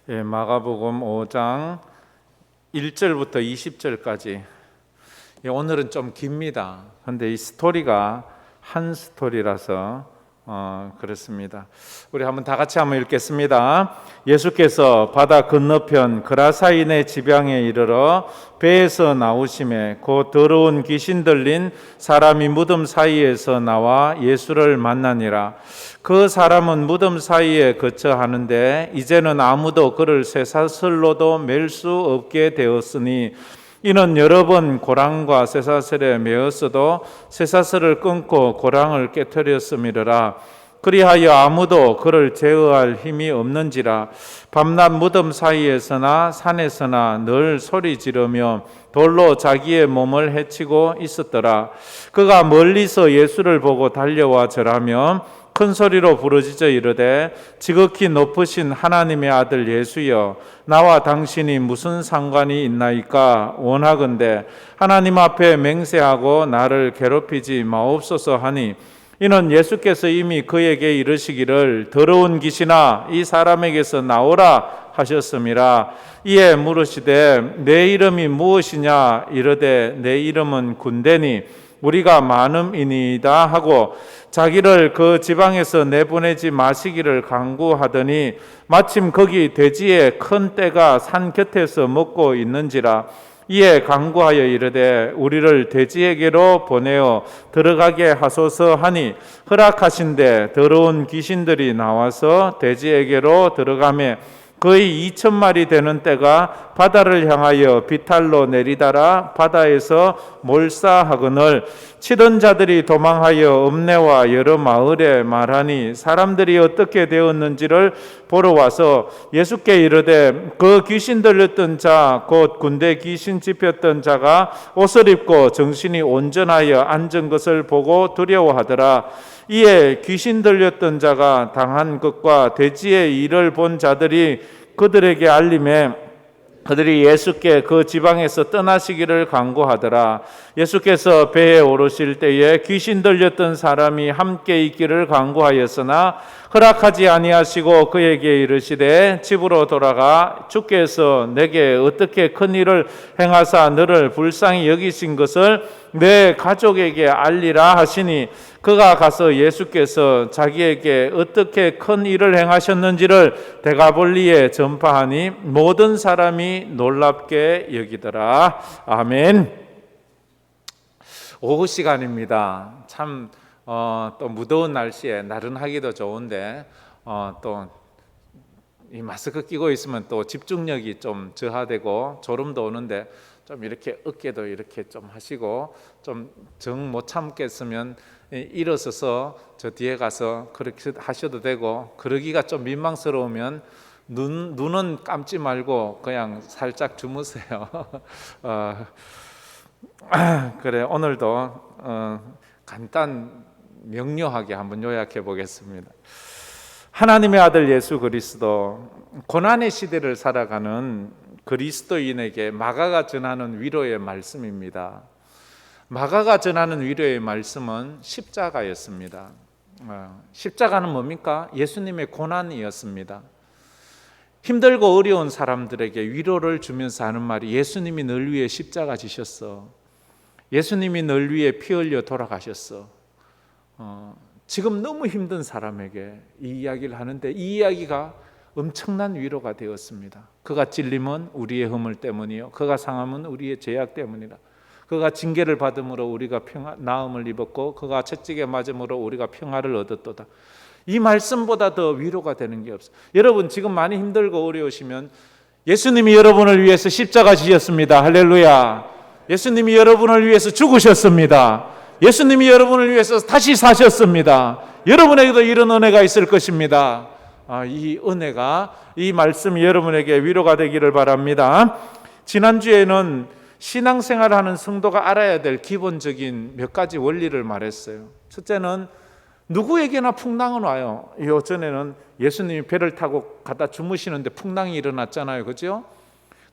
마가복음 5장 1절부터 20절까지. 오늘은 좀 깁니다. 그런데 이 스토리가 한 스토리라서 그렇습니다. 우리 다 같이 한번 읽겠습니다. 예수께서 바다 건너편 그라사인의 지방에 이르러 배에서 나오심에 곧 더러운 귀신 들린 사람이 무덤 사이에서 나와 예수를 만나니라. 그 사람은 무덤 사이에 거처 하는데 이제는 아무도 그를 쇠사슬로도 맬 수 없게 되었으니 이는 여러 번 고랑과 쇠사슬에 매었어도 쇠사슬을 끊고 고랑을 깨뜨렸음이라. 그리하여 아무도 그를 제어할 힘이 없는지라. 밤낮 무덤 사이에서나 산에서나 늘 소리 지르며 돌로 자기의 몸을 해치고 있었더라. 그가 멀리서 예수를 보고 달려와 절하며 큰 소리로 부르짖어 이르되 지극히 높으신 하나님의 아들 예수여, 나와 당신이 무슨 상관이 있나이까? 원하건대 하나님 앞에 맹세하고 나를 괴롭히지 마옵소서 하니, 이는 예수께서 이미 그에게 이르시기를 더러운 귀신아 이 사람에게서 나오라 하셨음이라. 이에 물으시되 내 이름이 무엇이냐? 이르되 내 이름은 군대니 우리가 많음이니이다 하고 자기를 그 지방에서 내보내지 마시기를 간구하더니 마침 거기 돼지의 큰 떼가 산 곁에서 먹고 있는지라. 이에 간구하여 이르되 우리를 돼지에게로 보내어 들어가게 하소서 하니 허락하신대 더러운 귀신들이 나와서 돼지에게로 들어가매 거의 2,000마리 되는 떼가 바다를 향하여 비탈로 내리다라 바다에서 몰사하거늘 치던 자들이 도망하여 읍내와 여러 마을에 말하니 사람들이 어떻게 되었는지를 보러 와서 예수께 이르되 그 귀신 들렸던 자 곧 군대 귀신 집혔던 자가 옷을 입고 정신이 온전하여 앉은 것을 보고 두려워하더라. 이에 귀신 들렸던 자가 당한 것과 돼지의 일을 본 자들이 그들에게 알림에 그들이 예수께 그 지방에서 떠나시기를 간구하더라. 예수께서 배에 오르실 때에 귀신 들렸던 사람이 함께 있기를 간구하였으나 허락하지 아니하시고 그에게 이르시되 집으로 돌아가 주께서 내게 어떻게 큰 일을 행하사 너를 불쌍히 여기신 것을 내 가족에게 알리라 하시니 그가 가서 예수께서 자기에게 어떻게 큰 일을 행하셨는지를 데가볼리에 전파하니 모든 사람이 놀랍게 여기더라. 아멘. 오후 시간입니다. 참 또 무더운 날씨에 나른하기도 좋은데 또 이 마스크 끼고 있으면 또 집중력이 좀 저하되고 졸음도 오는데 좀 이렇게 어깨도 이렇게 좀 하시고 좀 정 못 참겠으면 일어서서 저 뒤에 가서 그렇게 하셔도 되고, 그러기가 좀 민망스러우면 눈은 감지 말고 그냥 살짝 주무세요. 그래, 오늘도 명료하게 한번 요약해 보겠습니다. 하나님의 아들 예수 그리스도, 고난의 시대를 살아가는 그리스도인에게 마가가 전하는 위로의 말씀입니다. 마가가 전하는 위로의 말씀은 십자가였습니다. 십자가는 뭡니까? 예수님의 고난이었습니다. 힘들고 어려운 사람들에게 위로를 주면서 하는 말이 예수님이 널 위해 십자가 지셨어. 예수님이 널 위해 피 흘려 돌아가셨어. 지금 너무 힘든 사람에게 이 이야기를 하는데 이 이야기가 엄청난 위로가 되었습니다. 그가 찔림은 우리의 허물 때문이요 그가 상함은 우리의 죄악 때문이라. 그가 징계를 받음으로 우리가 나음을 입었고 그가 채찍에 맞음으로 우리가 평화를 얻었도다. 이 말씀보다 더 위로가 되는 게 없어요. 여러분 지금 많이 힘들고 어려우시면 예수님이 여러분을 위해서 십자가 지셨습니다. 할렐루야. 예수님이 여러분을 위해서 죽으셨습니다. 예수님이 여러분을 위해서 다시 사셨습니다. 여러분에게도 이런 은혜가 있을 것입니다. 이 은혜가, 이 말씀이 여러분에게 위로가 되기를 바랍니다. 지난주에는 신앙생활하는 성도가 알아야 될 기본적인 몇 가지 원리를 말했어요. 첫째는 누구에게나 풍랑은 와요. 요전에는 예수님이 배를 타고 가다 주무시는데 풍랑이 일어났잖아요. 그죠?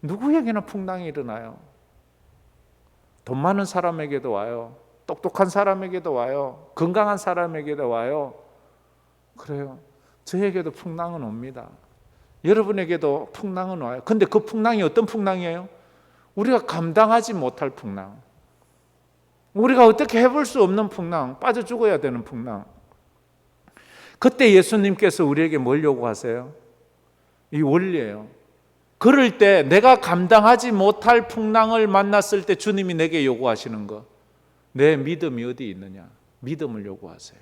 누구에게나 풍랑이 일어나요. 돈 많은 사람에게도 와요. 똑똑한 사람에게도 와요. 건강한 사람에게도 와요. 그래요. 저에게도 풍랑은 옵니다. 여러분에게도 풍랑은 와요. 근데 그 풍랑이 어떤 풍랑이에요? 우리가 감당하지 못할 풍랑, 우리가 어떻게 해볼 수 없는 풍랑, 빠져 죽어야 되는 풍랑. 그때 예수님께서 우리에게 뭘 요구하세요? 이 원리예요. 그럴 때 내가 감당하지 못할 풍랑을 만났을 때 주님이 내게 요구하시는 거, 내 믿음이 어디 있느냐? 믿음을 요구하세요.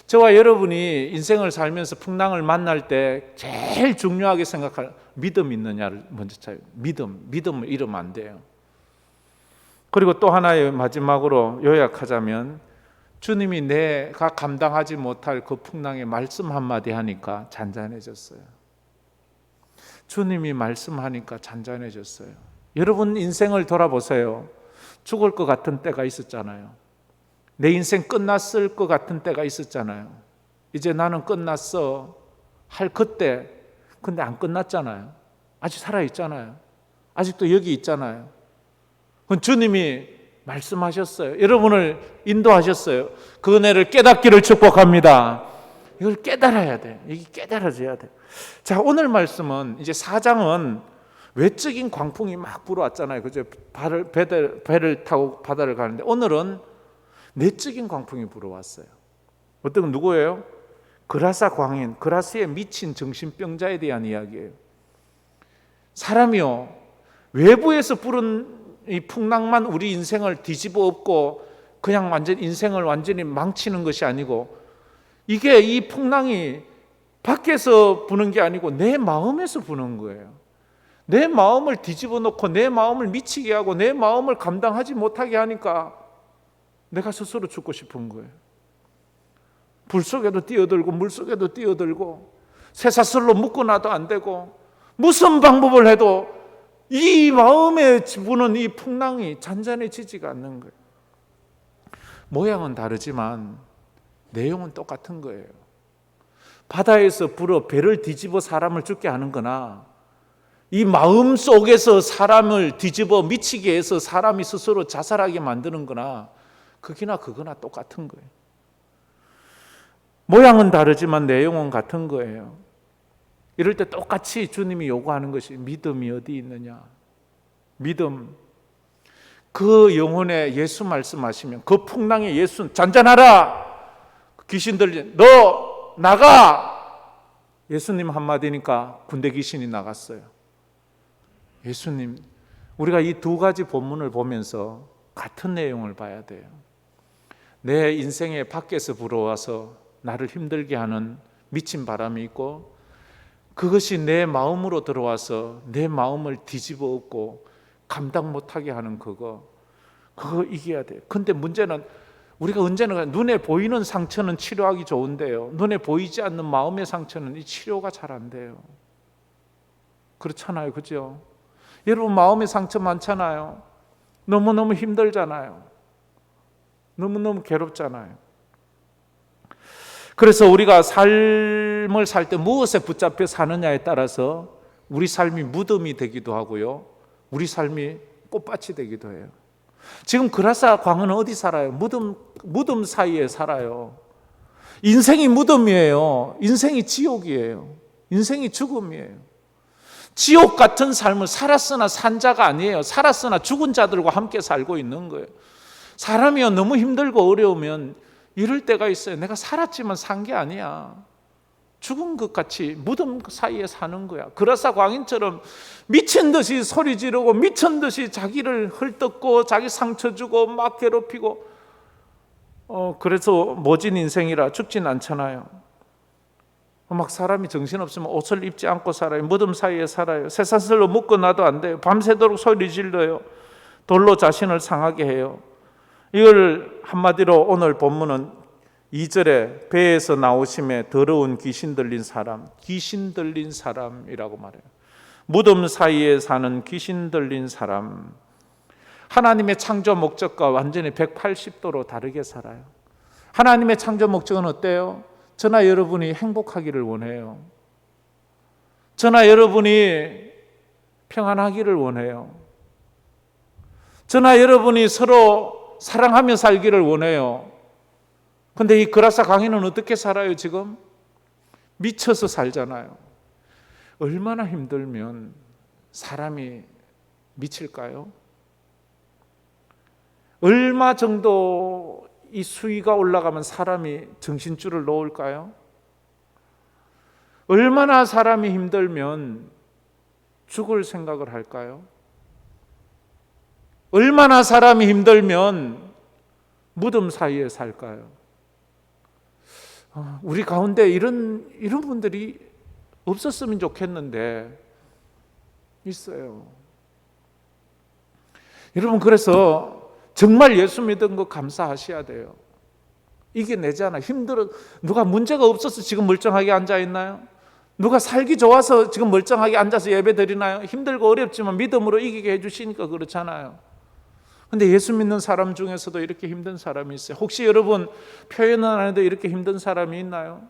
저와 여러분이 인생을 살면서 풍랑을 만날 때 제일 중요하게 생각할 믿음 있느냐를 먼저 찾아요. 믿음을 잃으면 안 돼요. 그리고 또 하나의 마지막으로 요약하자면, 주님이 내가 감당하지 못할 그 풍랑에 말씀 한마디 하니까 잔잔해졌어요. 주님이 말씀하니까 잔잔해졌어요. 여러분 인생을 돌아보세요. 죽을 것 같은 때가 있었잖아요. 내 인생 끝났을 것 같은 때가 있었잖아요. 이제 나는 끝났어 할 그때, 근데 안 끝났잖아요. 아직 살아있잖아요. 아직도 여기 있잖아요. 주님이 말씀하셨어요. 여러분을 인도하셨어요. 그 은혜를 깨닫기를 축복합니다. 이걸 깨달아야 돼. 이게 깨달아져야 돼. 자, 오늘 말씀은 이제 4장은 외적인 광풍이 막 불어왔잖아요. 그죠? 배를 타고 바다를 가는데, 오늘은 내적인 광풍이 불어왔어요. 어떤 건 누구예요? 그라사 광인, 그라스에 미친 정신병자에 대한 이야기예요. 사람이요, 외부에서 부른 이 풍랑만 우리 인생을 뒤집어 엎고 그냥 인생을 완전히 망치는 것이 아니고, 이게 이 풍랑이 밖에서 부는 게 아니고 내 마음에서 부는 거예요. 내 마음을 뒤집어 놓고 내 마음을 미치게 하고 내 마음을 감당하지 못하게 하니까 내가 스스로 죽고 싶은 거예요. 불 속에도 뛰어들고 물 속에도 뛰어들고 쇠사슬로 묶어놔도 안 되고, 무슨 방법을 해도 이 마음에 부는 이 풍랑이 잔잔해지지가 않는 거예요. 모양은 다르지만 내용은 똑같은 거예요. 바다에서 불어 배를 뒤집어 사람을 죽게 하는 거나, 이 마음 속에서 사람을 뒤집어 미치게 해서 사람이 스스로 자살하게 만드는 거나, 그거나 똑같은 거예요. 모양은 다르지만 내용은 같은 거예요. 이럴 때 똑같이 주님이 요구하는 것이 믿음이 어디 있느냐. 믿음. 그 영혼에 예수 말씀하시면, 그 풍랑에 예수 잔잔하라, 귀신 들린 너 나가, 예수님 한마디니까 군대 귀신이 나갔어요. 예수님, 우리가 이 두 가지 본문을 보면서 같은 내용을 봐야 돼요. 내 인생에 밖에서 불어와서 나를 힘들게 하는 미친 바람이 있고, 그것이 내 마음으로 들어와서 내 마음을 뒤집어 엎고 감당 못하게 하는 그거 이겨야 돼요. 근데 문제는 우리가 언제나 눈에 보이는 상처는 치료하기 좋은데요, 눈에 보이지 않는 마음의 상처는 이 치료가 잘 안 돼요. 그렇잖아요, 그죠? 여러분 마음의 상처 많잖아요. 너무너무 힘들잖아요. 너무너무 괴롭잖아요. 그래서 우리가 삶을 살 때 무엇에 붙잡혀 사느냐에 따라서 우리 삶이 무덤이 되기도 하고요, 우리 삶이 꽃밭이 되기도 해요. 지금 그라사 광은 어디 살아요? 무덤 사이에 살아요. 인생이 무덤이에요. 인생이 지옥이에요. 인생이 죽음이에요. 지옥 같은 삶을 살았으나 산 자가 아니에요. 살았으나 죽은 자들과 함께 살고 있는 거예요. 사람이요, 너무 힘들고 어려우면 이럴 때가 있어요. 내가 살았지만 산 게 아니야. 죽은 것 같이 무덤 사이에 사는 거야. 그라사 광인처럼 미친 듯이 소리 지르고 미친 듯이 자기를 헐뜯고 자기 상처 주고 막 괴롭히고, 그래서 모진 인생이라 죽진 않잖아요. 막 사람이 정신없으면 옷을 입지 않고 살아요. 무덤 사이에 살아요. 쇠사슬로 묶어놔도 안 돼요. 밤새도록 소리 질러요. 돌로 자신을 상하게 해요. 이걸 한마디로 오늘 본문은 2절에 배에서 나오심에 더러운 귀신 들린 사람이라고 말해요. 무덤 사이에 사는 귀신 들린 사람. 하나님의 창조 목적과 완전히 180도로 다르게 살아요. 하나님의 창조 목적은 어때요? 저나 여러분이 행복하기를 원해요. 저나 여러분이 평안하기를 원해요. 저나 여러분이 서로 사랑하며 살기를 원해요. 근데 이 그라사 광인은 어떻게 살아요? 지금 미쳐서 살잖아요. 얼마나 힘들면 사람이 미칠까요? 얼마 정도 이 수위가 올라가면 사람이 정신줄을 놓을까요? 얼마나 사람이 힘들면 죽을 생각을 할까요? 얼마나 사람이 힘들면 무덤 사이에 살까요? 우리 가운데 이런 분들이 없었으면 좋겠는데 있어요. 여러분, 그래서 정말 예수 믿은 거 감사하셔야 돼요. 이겨내잖아. 힘들어. 누가 문제가 없어서 지금 멀쩡하게 앉아 있나요? 누가 살기 좋아서 지금 멀쩡하게 앉아서 예배 드리나요? 힘들고 어렵지만 믿음으로 이기게 해주시니까 그렇잖아요. 근데 예수 믿는 사람 중에서도 이렇게 힘든 사람이 있어요. 혹시 여러분 표현은 안 해도 이렇게 힘든 사람이 있나요?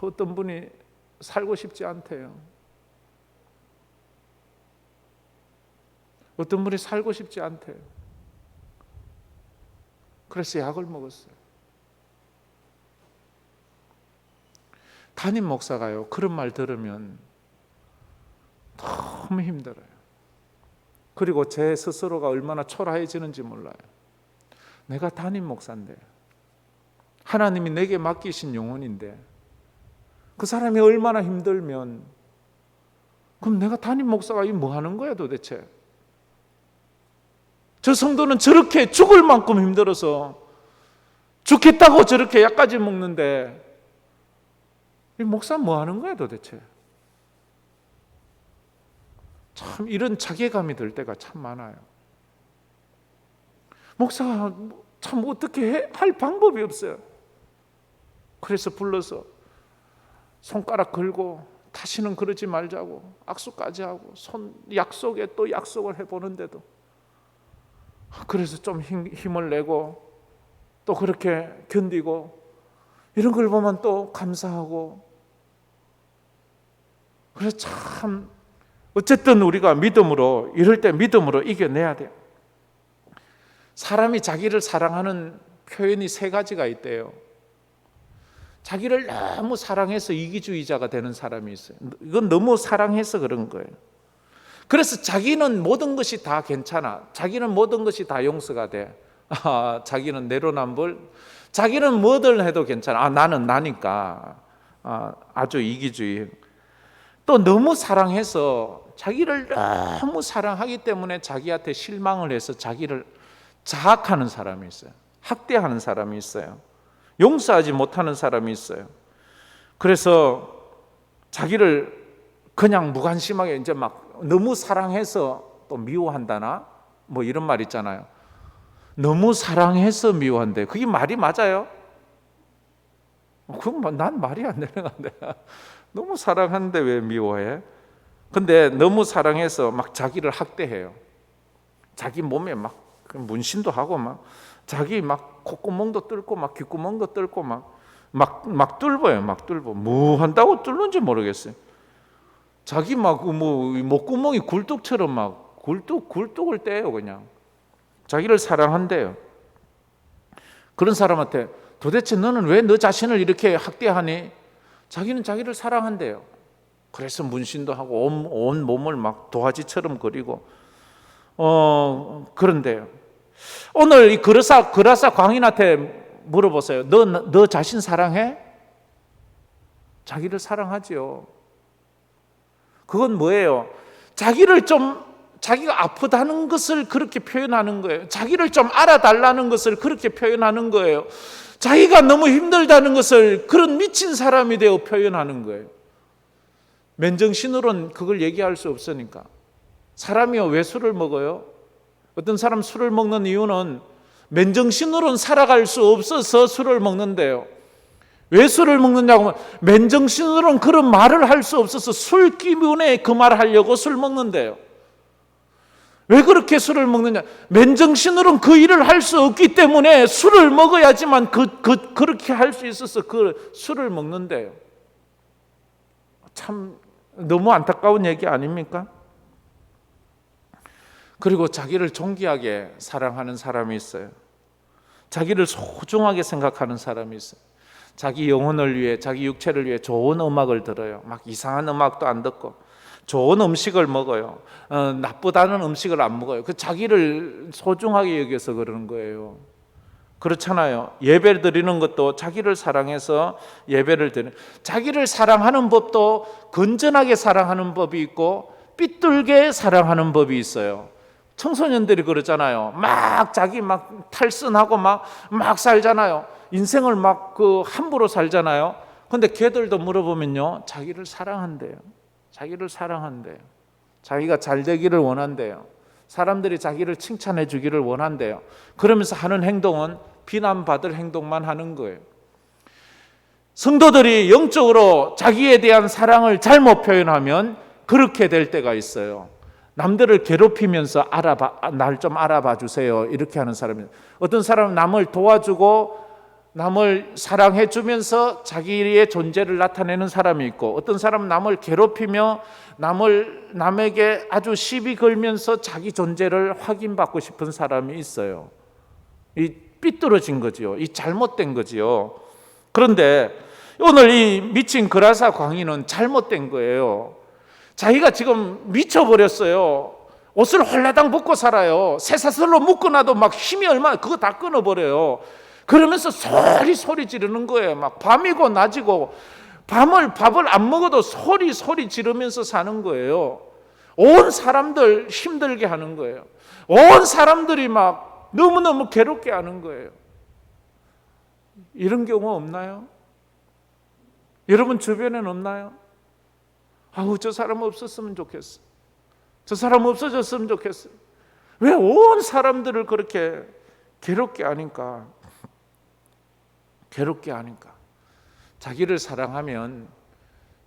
어떤 분이 살고 싶지 않대요. 어떤 분이 살고 싶지 않대요. 그래서 약을 먹었어요. 담임 목사가요, 그런 말 들으면 너무 힘들어요. 그리고 제 스스로가 얼마나 초라해지는지 몰라요. 내가 담임 목사인데, 하나님이 내게 맡기신 영혼인데, 그 사람이 얼마나 힘들면, 그럼 내가 담임 목사가 뭐 하는 거야 도대체? 저 성도는 저렇게 죽을 만큼 힘들어서 죽겠다고 저렇게 약까지 먹는데, 이 목사 뭐 하는 거야 도대체? 참 이런 자괴감이 들 때가 참 많아요. 목사가 참 어떻게 할 방법이 없어요. 그래서 불러서 손가락 걸고 다시는 그러지 말자고 악수까지 하고 약속에 또 약속을 해보는데도, 그래서 좀 힘을 내고 또 그렇게 견디고, 이런 걸 보면 또 감사하고. 그래서 참 어쨌든 우리가 믿음으로, 이럴 때 믿음으로 이겨내야 돼요. 사람이 자기를 사랑하는 표현이 세 가지가 있대요. 자기를 너무 사랑해서 이기주의자가 되는 사람이 있어요. 이건 너무 사랑해서 그런 거예요. 그래서 자기는 모든 것이 다 괜찮아. 자기는 모든 것이 다 용서가 돼. 자기는 내로남불. 자기는 뭐든 해도 괜찮아. 나는 나니까. 아주 이기주의. 또 너무 사랑해서, 자기를 너무 사랑하기 때문에 자기한테 실망을 해서 자기를 자학하는 사람이 있어요. 학대하는 사람이 있어요. 용서하지 못하는 사람이 있어요. 그래서 자기를 그냥 무관심하게 이제 막 너무 사랑해서 또 미워한다나 뭐 이런 말 있잖아요. 너무 사랑해서 미워한대. 그게 말이 맞아요? 그건 난 말이 안 되는 건데. 너무 사랑하는데 왜 미워해? 근데 너무 사랑해서 막 자기를 학대해요. 자기 몸에 막 문신도 하고 막 자기 막 콧구멍도 뚫고 막 귓구멍도 뚫고 막 뚫어요. 막 뚫어. 뭐 한다고 뚫는지 모르겠어요. 자기 막 뭐 목구멍이 굴뚝처럼 막 굴뚝을 떼요. 그냥 자기를 사랑한대요. 그런 사람한테 도대체 너는 왜 너 자신을 이렇게 학대하니? 자기는 자기를 사랑한대요. 그래서 문신도 하고 온 몸을 막 도화지처럼 그리고 그런데요. 오늘 이 그라사 광인한테 물어보세요. 너 자신 사랑해? 자기를 사랑하지요. 그건 뭐예요? 자기가 아프다는 것을 그렇게 표현하는 거예요. 자기를 좀 알아달라는 것을 그렇게 표현하는 거예요. 자기가 너무 힘들다는 것을 그런 미친 사람이 되어 표현하는 거예요. 맨정신으로는 그걸 얘기할 수 없으니까. 사람이요, 왜 술을 먹어요? 어떤 사람 술을 먹는 이유는 맨정신으로는 살아갈 수 없어서 술을 먹는데요. 왜 술을 먹느냐고 하면 맨정신으로는 그런 말을 할 수 없어서 술 기분에 그 말을 하려고 술 먹는데요. 왜 그렇게 술을 먹느냐? 맨정신으로는 그 일을 할 수 없기 때문에 술을 먹어야지만 그렇게 할 수 있어서 그 술을 먹는데요. 참 너무 안타까운 얘기 아닙니까? 그리고 자기를 존귀하게 사랑하는 사람이 있어요. 자기를 소중하게 생각하는 사람이 있어요. 자기 영혼을 위해, 자기 육체를 위해 좋은 음악을 들어요. 막 이상한 음악도 안 듣고 좋은 음식을 먹어요. 나쁘다는 음식을 안 먹어요. 그 자기를 소중하게 여겨서 그러는 거예요. 그렇잖아요. 예배 드리는 것도 자기를 사랑해서 예배를 드리는, 자기를 사랑하는 법도 건전하게 사랑하는 법이 있고 삐뚤게 사랑하는 법이 있어요. 청소년들이 그러잖아요. 막 자기 막 탈선하고 막 살잖아요. 인생을 막 함부로 살잖아요. 근데 걔들도 물어보면요, 자기를 사랑한대요. 자기를 사랑한대요. 자기가 잘 되기를 원한대요. 사람들이 자기를 칭찬해 주기를 원한대요. 그러면서 하는 행동은 비난받을 행동만 하는 거예요. 성도들이 영적으로 자기에 대한 사랑을 잘못 표현하면 그렇게 될 때가 있어요. 남들을 괴롭히면서 날 좀 알아봐 주세요, 이렇게 하는 사람이, 어떤 사람은 남을 도와주고 남을 사랑해 주면서 자기의 존재를 나타내는 사람이 있고, 어떤 사람은 남을 괴롭히며 남에게 아주 시비 걸면서 자기 존재를 확인받고 싶은 사람이 있어요. 이 삐뚤어진 거지요. 이 잘못된 거지요. 그런데 오늘 이 미친 그라사 광인은 잘못된 거예요. 자기가 지금 미쳐버렸어요. 옷을 홀라당 벗고 살아요. 쇠사슬로 묶어놔도 막 힘이 얼마나, 그거 다 끊어버려요. 그러면서 소리 지르는 거예요. 막 밤이고 낮이고 밥을 안 먹어도 소리 지르면서 사는 거예요. 온 사람들 힘들게 하는 거예요. 온 사람들이 막 너무너무 괴롭게 하는 거예요. 이런 경우 없나요? 여러분 주변에는 없나요? 아우, 저 사람 없었으면 좋겠어. 저 사람 없어졌으면 좋겠어. 왜 온 사람들을 그렇게 괴롭게 하니까? 자기를 사랑하면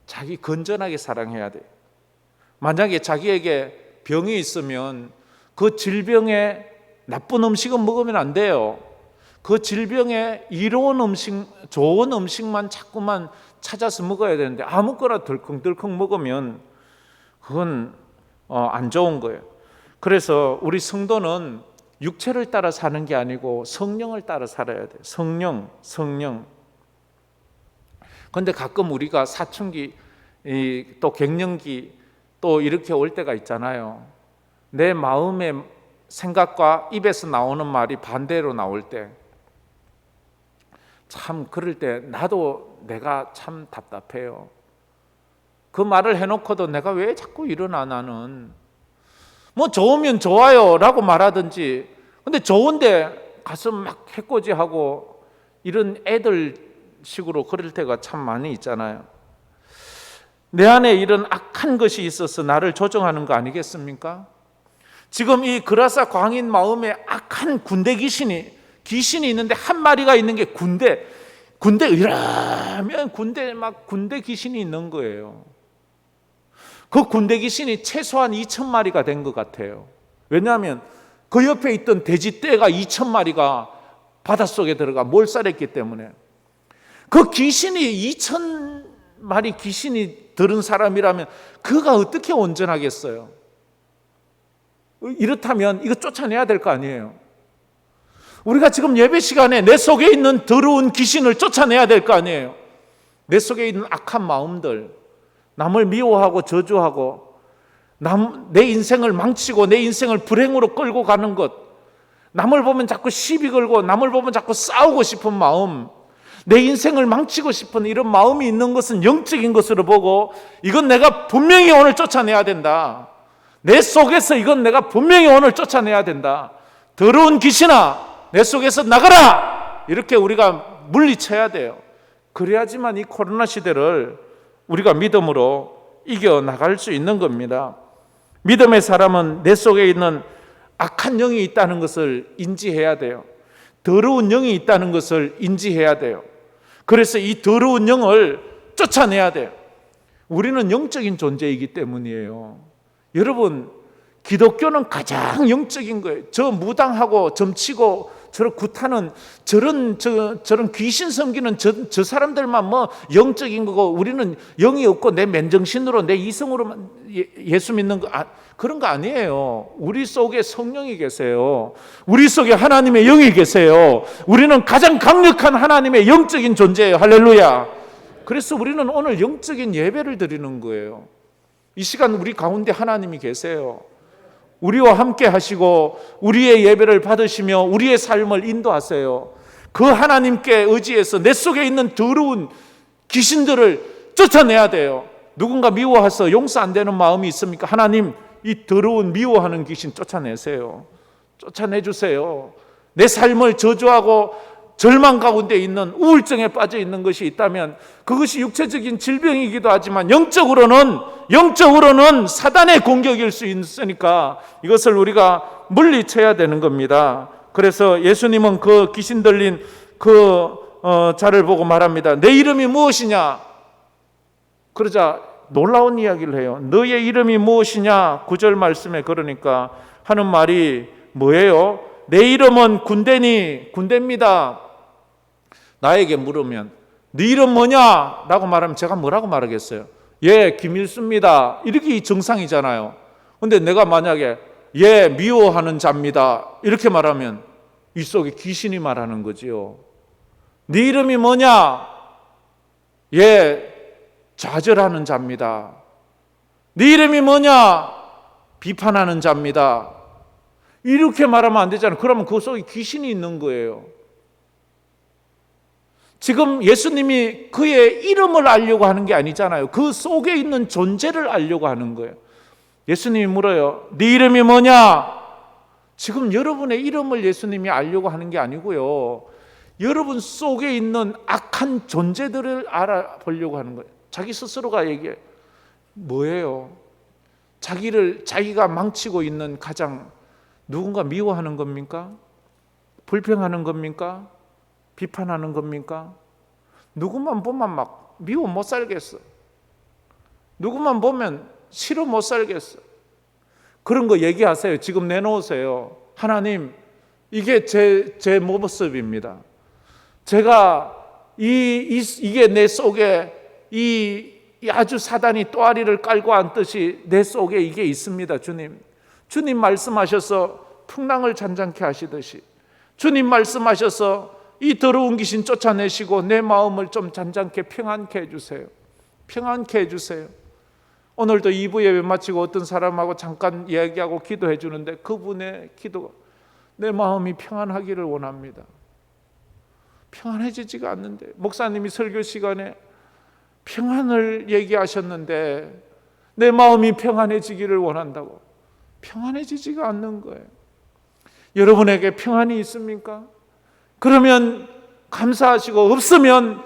자기 건전하게 사랑해야 돼요. 만약에 자기에게 병이 있으면 그 질병에 나쁜 음식은 먹으면 안 돼요. 그 질병에 이로운 음식, 좋은 음식만 자꾸만 찾아서 먹어야 되는데 아무거나 덜컹덜컹 먹으면 그건 안 좋은 거예요. 그래서 우리 성도는 육체를 따라 사는 게 아니고 성령을 따라 살아야 돼요. 성령. 그런데 가끔 우리가 사춘기, 또 갱년기 또 이렇게 올 때가 있잖아요. 내 마음의 생각과 입에서 나오는 말이 반대로 나올 때, 참 그럴 때 나도 내가 참 답답해요. 그 말을 해놓고도 내가 왜 자꾸 이러나, 나는 뭐 좋으면 좋아요 라고 말하든지, 근데 좋은데 가서 막 해코지하고 이런 애들 식으로 그럴 때가 참 많이 있잖아요. 내 안에 이런 악한 것이 있어서 나를 조정하는 거 아니겠습니까? 지금 이 그라사 광인 마음에 악한 군대 귀신이 있는데, 한 마리가 있는 게 군대 이러면 군대 귀신이 있는 거예요. 그 군대 귀신이 최소한 2,000마리가 된 것 같아요. 왜냐하면 그 옆에 있던 돼지떼가 2,000마리가 바닷속에 들어가 몰살했기 때문에. 그 귀신이 2,000마리 귀신이 들은 사람이라면 그가 어떻게 온전하겠어요? 이렇다면 이거 쫓아내야 될 거 아니에요. 우리가 지금 예배 시간에 내 속에 있는 더러운 귀신을 쫓아내야 될 거 아니에요. 내 속에 있는 악한 마음들, 남을 미워하고 저주하고 내 인생을 망치고 내 인생을 불행으로 끌고 가는 것, 남을 보면 자꾸 시비 걸고 남을 보면 자꾸 싸우고 싶은 마음, 내 인생을 망치고 싶은 이런 마음이 있는 것은 영적인 것으로 보고, 이건 내가 분명히 오늘 쫓아내야 된다. 내 속에서 이건 내가 분명히 오늘 쫓아내야 된다. 더러운 귀신아, 내 속에서 나가라! 이렇게 우리가 물리쳐야 돼요. 그래야지만 이 코로나 시대를 우리가 믿음으로 이겨나갈 수 있는 겁니다. 믿음의 사람은 내 속에 있는 악한 영이 있다는 것을 인지해야 돼요. 더러운 영이 있다는 것을 인지해야 돼요. 그래서 이 더러운 영을 쫓아내야 돼요. 우리는 영적인 존재이기 때문이에요. 여러분, 기독교는 가장 영적인 거예요. 저 무당하고 점치고 저런 구타는 저런 귀신 섬기는 저 사람들만 뭐 영적인 거고 우리는 영이 없고 내 맨정신으로 내 이성으로만 예수 믿는 거 그런 거 아니에요. 우리 속에 성령이 계세요. 우리 속에 하나님의 영이 계세요. 우리는 가장 강력한 하나님의 영적인 존재예요. 할렐루야. 그래서 우리는 오늘 영적인 예배를 드리는 거예요. 이 시간 우리 가운데 하나님이 계세요. 우리와 함께 하시고 우리의 예배를 받으시며 우리의 삶을 인도하세요. 그 하나님께 의지해서 내 속에 있는 더러운 귀신들을 쫓아내야 돼요. 누군가 미워해서 용서 안 되는 마음이 있습니까? 하나님, 이 더러운 미워하는 귀신 쫓아내세요. 쫓아내주세요. 내 삶을 저주하고 절망 가운데 있는 우울증에 빠져 있는 것이 있다면 그것이 육체적인 질병이기도 하지만 영적으로는 사단의 공격일 수 있으니까 이것을 우리가 물리쳐야 되는 겁니다. 그래서 예수님은 그 귀신 들린 자를 보고 말합니다. 내 이름이 무엇이냐? 그러자 놀라운 이야기를 해요. 너의 이름이 무엇이냐? 9절 말씀에 그러니까 하는 말이 뭐예요? 내 이름은 군대입니다. 나에게 물으면 네 이름 뭐냐? 라고 말하면 제가 뭐라고 말하겠어요? 예, 김일수입니다. 이렇게 정상이잖아요. 근데 내가 만약에 예, 미워하는 자입니다. 이렇게 말하면 이 속에 귀신이 말하는 거지요. 네 이름이 뭐냐? 예, 좌절하는 자입니다. 네 이름이 뭐냐? 비판하는 자입니다. 이렇게 말하면 안 되잖아요. 그러면 그 속에 귀신이 있는 거예요. 지금 예수님이 그의 이름을 알려고 하는 게 아니잖아요. 그 속에 있는 존재를 알려고 하는 거예요. 예수님이 물어요. 네 이름이 뭐냐? 지금 여러분의 이름을 예수님이 알려고 하는 게 아니고요. 여러분 속에 있는 악한 존재들을 알아보려고 하는 거예요. 자기 스스로가 얘기해. 뭐예요? 자기가 망치고 있는 가장 누군가 미워하는 겁니까? 불평하는 겁니까? 비판하는 겁니까? 누구만 보면 막 미워 못 살겠어. 누구만 보면 싫어 못 살겠어. 그런 거 얘기하세요. 지금 내놓으세요. 하나님, 이게 제 모습입니다. 제가 이게 내 속에 이 아주 사단이 또아리를 깔고 앉듯이 내 속에 이게 있습니다. 주님 말씀하셔서 풍랑을 잔잔케 하시듯이 주님 말씀하셔서 이 더러운 귀신 쫓아내시고 내 마음을 좀 잔잔케 평안케 해주세요. 평안케 해주세요. 오늘도 2부 예배 마치고 어떤 사람하고 잠깐 이야기하고 기도해 주는데 그분의 기도가 내 마음이 평안하기를 원합니다. 평안해지지가 않는데 목사님이 설교 시간에 평안을 얘기하셨는데 내 마음이 평안해지기를 원한다고 평안해지지가 않는 거예요. 여러분에게 평안이 있습니까? 그러면 감사하시고 없으면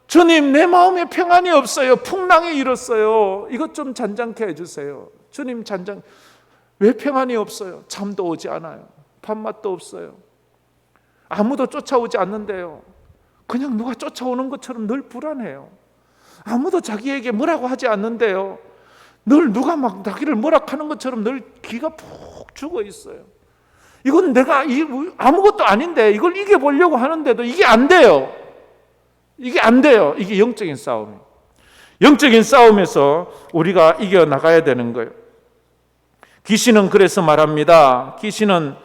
주님 내 마음에 평안이 없어요. 풍랑이 일었어요. 이것 좀 잔잔케 해주세요. 주님 왜 평안이 없어요? 잠도 오지 않아요. 밥맛도 없어요. 아무도 쫓아오지 않는데요. 그냥 누가 쫓아오는 것처럼 늘 불안해요. 아무도 자기에게 뭐라고 하지 않는데요. 늘 누가 막 자기를 뭐라 하는 것처럼 늘 기가 푹 죽어 있어요. 이건 내가 아무것도 아닌데 이걸 이겨보려고 하는데도 이게 안 돼요. 이게 안 돼요. 이게 영적인 싸움이에요. 영적인 싸움에서 우리가 이겨나가야 되는 거예요. 귀신은 그래서 말합니다. 귀신은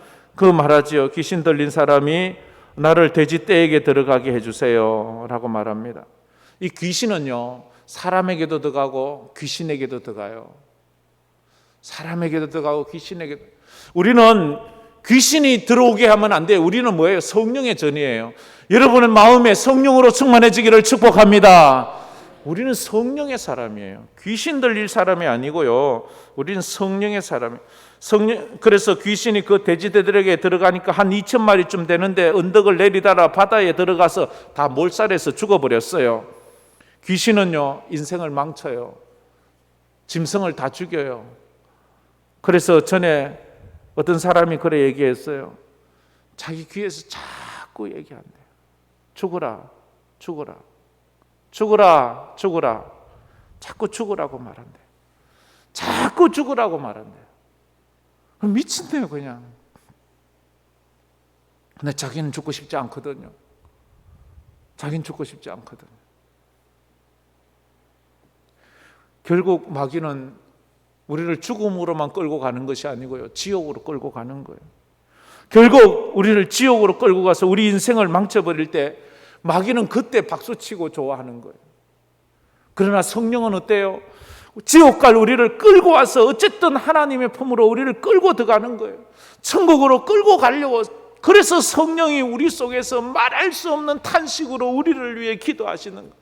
말하지요. 귀신 들린 사람이 나를 돼지 떼에게 들어가게 해주세요 라고 말합니다. 이 귀신은요 사람에게도 들어가고 귀신에게도 들어가요. 사람에게도 들어가고 귀신에게도. 우리는 귀신이 들어오게 하면 안 돼요. 우리는 뭐예요? 성령의 전이에요. 여러분은 마음에 성령으로 충만해지기를 축복합니다. 우리는 성령의 사람이에요. 귀신 들릴 사람이 아니고요. 우리는 성령의 사람이에요. 그래서 귀신이 그 돼지들에게 들어가니까 한 2,000마리쯤 되는데 언덕을 내리다가 바다에 들어가서 다 몰살해서 죽어버렸어요. 귀신은요 인생을 망쳐요. 짐승을 다 죽여요. 그래서 전에 어떤 사람이 그래 얘기했어요. 자기 귀에서 자꾸 얘기한대요. 죽어라, 죽어라, 죽어라, 죽어라. 자꾸 죽으라고 말한대요. 자꾸 죽으라고 말한대요. 미친대요 그냥. 근데 자기는 죽고 싶지 않거든요. 자기는 죽고 싶지 않거든요. 결국 마귀는 우리를 죽음으로만 끌고 가는 것이 아니고요, 지옥으로 끌고 가는 거예요. 결국 우리를 지옥으로 끌고 가서 우리 인생을 망쳐버릴 때 마귀는 그때 박수치고 좋아하는 거예요. 그러나 성령은 어때요? 지옥 갈 우리를 끌고 와서 어쨌든 하나님의 품으로 우리를 끌고 들어가는 거예요. 천국으로 끌고 가려고. 그래서 성령이 우리 속에서 말할 수 없는 탄식으로 우리를 위해 기도하시는 거예요.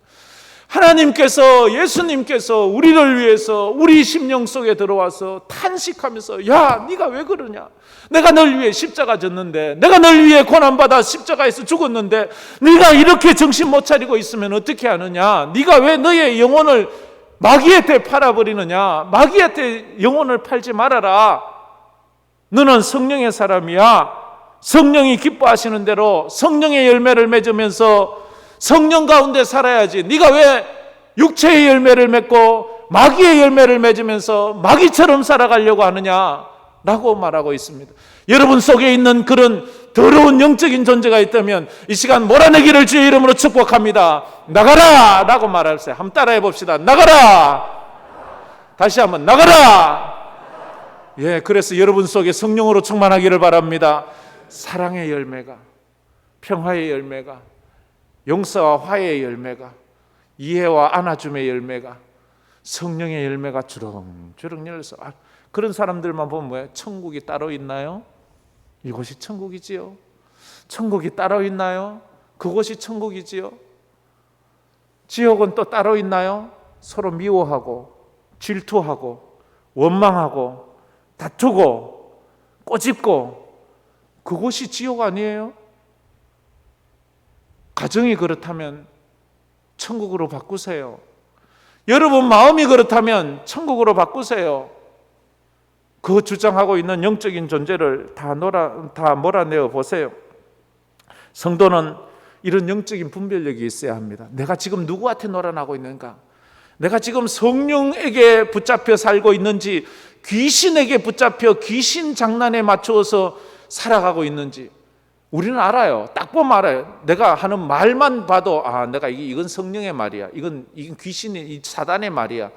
하나님께서, 예수님께서 우리를 위해서 우리 심령 속에 들어와서 탄식하면서, 야, 네가 왜 그러냐? 내가 널 위해 십자가 졌는데, 내가 널 위해 고난받아 십자가에서 죽었는데 네가 이렇게 정신 못 차리고 있으면 어떻게 하느냐? 네가 왜 너의 영혼을 마귀한테 팔아버리느냐? 마귀한테 영혼을 팔지 말아라. 너는 성령의 사람이야. 성령이 기뻐하시는 대로 성령의 열매를 맺으면서 성령 가운데 살아야지. 네가 왜 육체의 열매를 맺고 마귀의 열매를 맺으면서 마귀처럼 살아가려고 하느냐라고 말하고 있습니다. 여러분 속에 있는 그런 더러운 영적인 존재가 있다면 이 시간 몰아내기를 주의 이름으로 축복합니다. 나가라! 라고 말하세요. 한번 따라해 봅시다. 나가라! 다시 한번 나가라! 예, 그래서 여러분 속에 성령으로 충만하기를 바랍니다. 사랑의 열매가, 평화의 열매가, 용서와 화해의 열매가, 이해와 안아줌의 열매가, 성령의 열매가 주렁주렁 열려서, 그런 사람들만 보면 뭐예요? 천국이 따로 있나요? 이곳이 천국이지요. 천국이 따로 있나요? 그곳이 천국이지요. 지옥은 또 따로 있나요? 서로 미워하고 질투하고 원망하고 다투고 꼬집고, 그곳이 지옥 아니에요? 가정이 그렇다면 천국으로 바꾸세요. 여러분 마음이 그렇다면 천국으로 바꾸세요. 그 주장하고 있는 영적인 존재를 다 몰아내어 보세요. 성도는 이런 영적인 분별력이 있어야 합니다. 내가 지금 누구한테 놀아나고 있는가? 내가 지금 성령에게 붙잡혀 살고 있는지, 귀신에게 붙잡혀 귀신 장난에 맞추어서 살아가고 있는지 우리는 알아요. 딱 보면 알아요. 내가 하는 말만 봐도 내가 이건 성령의 말이야. 이건 귀신의, 이 사단의 말이야.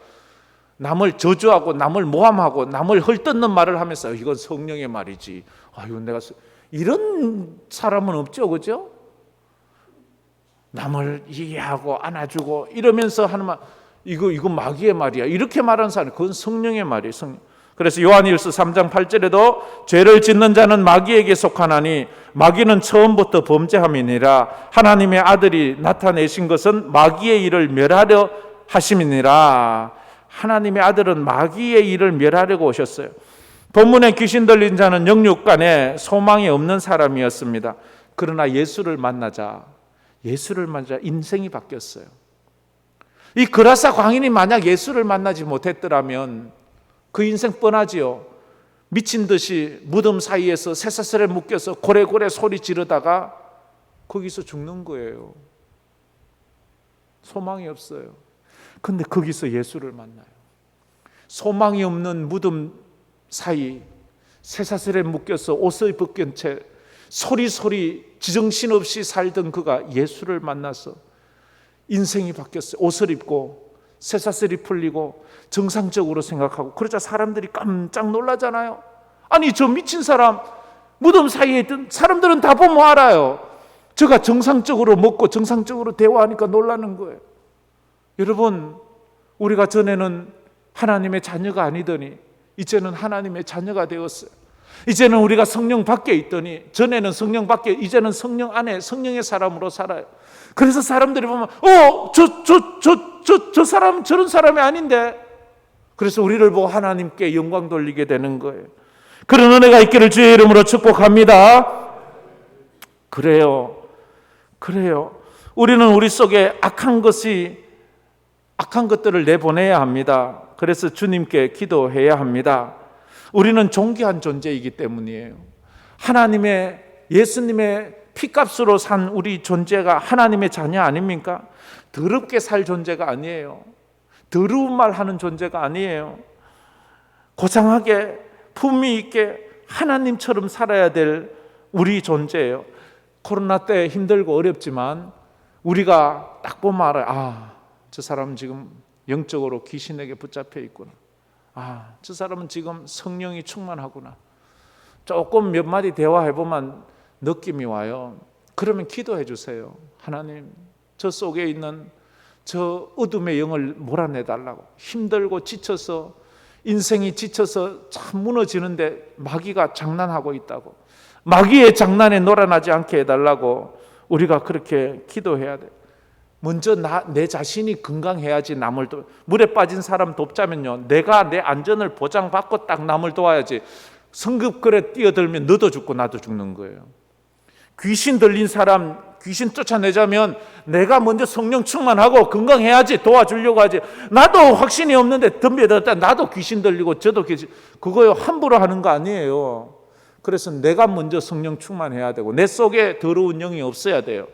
남을 저주하고 남을 모함하고 남을 헐뜯는 말을 하면서 이건 성령의 말이지. 이건 내가 이런 사람은 없죠, 그죠? 남을 이해하고 안아주고 이러면서 하는 말, 이거 마귀의 말이야. 이렇게 말하는 사람, 그건 성령의 말이에요. 성령. 그래서 요한일서 3장 8절에도 죄를 짓는 자는 마귀에게 속하나니 마귀는 처음부터 범죄함이니라. 하나님의 아들이 나타내신 것은 마귀의 일을 멸하려 하심이니라. 하나님의 아들은 마귀의 일을 멸하려고 오셨어요. 본문에 귀신 들린 자는 영육간에 소망이 없는 사람이었습니다. 그러나 예수를 만나자 인생이 바뀌었어요. 이 그라사 광인이 만약 예수를 만나지 못했더라면 그 인생 뻔하지요. 미친 듯이 무덤 사이에서 쇠사슬에 묶여서 고래고래 소리 지르다가 거기서 죽는 거예요. 소망이 없어요. 근데 거기서 예수를 만나요. 소망이 없는 무덤 사이 쇠사슬에 묶여서 옷을 벗긴 채 소리소리 지정신 없이 살던 그가 예수를 만나서 인생이 바뀌었어요. 옷을 입고 쇠사슬이 풀리고 정상적으로 생각하고, 그러자 사람들이 깜짝 놀라잖아요. 아니, 저 미친 사람, 무덤 사이에 있던 사람들은 다 보면 알아요. 저가 정상적으로 먹고 정상적으로 대화하니까 놀라는 거예요. 여러분, 우리가 전에는 하나님의 자녀가 아니더니 이제는 하나님의 자녀가 되었어요. 이제는 우리가 성령 밖에 있더니 전에는 성령 밖에, 이제는 성령 안에 성령의 사람으로 살아요. 그래서 사람들이 보면 저 사람 저런 사람이 아닌데, 그래서 우리를 보고 하나님께 영광 돌리게 되는 거예요. 그런 은혜가 있기를 주의 이름으로 축복합니다. 그래요. 우리는 우리 속에 악한 것들을 내보내야 합니다. 그래서 주님께 기도해야 합니다. 우리는 존귀한 존재이기 때문이에요. 하나님의, 예수님의 피값으로 산 우리 존재가 하나님의 자녀 아닙니까? 더럽게 살 존재가 아니에요. 더러운 말 하는 존재가 아니에요. 고상하게 품위 있게 하나님처럼 살아야 될 우리 존재예요. 코로나 때 힘들고 어렵지만 우리가 딱 보면 알아요. 저 사람은 지금 영적으로 귀신에게 붙잡혀 있구나. 저 사람은 지금 성령이 충만하구나. 조금 몇 마디 대화해보면 느낌이 와요. 그러면 기도해 주세요. 하나님, 저 속에 있는 저 어둠의 영을 몰아내달라고. 힘들고 지쳐서, 인생이 지쳐서 참 무너지는데 마귀가 장난하고 있다고. 마귀의 장난에 놀아나지 않게 해달라고 우리가 그렇게 기도해야 돼요. 먼저 내 자신이 건강해야지 남을 물에 빠진 사람 돕자면요, 내가 내 안전을 보장받고 딱 남을 도와야지. 성급거래 뛰어들면 너도 죽고 나도 죽는 거예요. 귀신 들린 사람 귀신 쫓아내자면 내가 먼저 성령 충만하고 건강해야지 도와주려고 하지. 나도 확신이 없는데 덤벼들었다 나도 귀신 들리고 저도 귀신, 그거요 함부로 하는 거 아니에요. 그래서 내가 먼저 성령 충만해야 되고 내 속에 더러운 영이 없어야 돼요.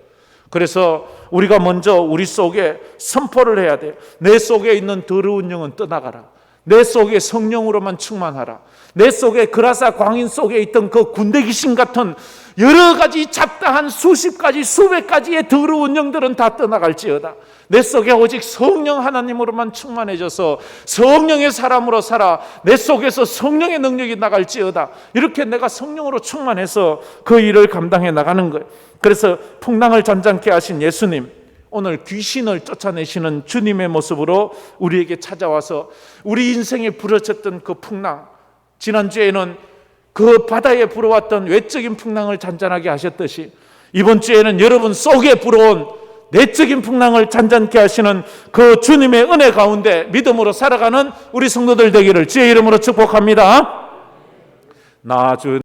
그래서 우리가 먼저 우리 속에 선포를 해야 돼요. 내 속에 있는 더러운 영은 떠나가라. 내 속에 성령으로만 충만하라. 내 속에 그라사 광인 속에 있던 그 군대 귀신 같은 여러 가지 잡다한 수십 가지 수백 가지의 더러운 영들은 다 떠나갈지어다. 내 속에 오직 성령 하나님으로만 충만해져서 성령의 사람으로 살아 내 속에서 성령의 능력이 나갈지어다. 이렇게 내가 성령으로 충만해서 그 일을 감당해 나가는 거예요. 그래서 풍랑을 잔잔케 하신 예수님, 오늘 귀신을 쫓아내시는 주님의 모습으로 우리에게 찾아와서 우리 인생에 부러졌던 그 풍랑, 지난주에는 그 바다에 불어왔던 외적인 풍랑을 잔잔하게 하셨듯이 이번 주에는 여러분 속에 불어온 내적인 풍랑을 잔잔케 하시는 그 주님의 은혜 가운데 믿음으로 살아가는 우리 성도들 되기를 주의 이름으로 축복합니다. 나 주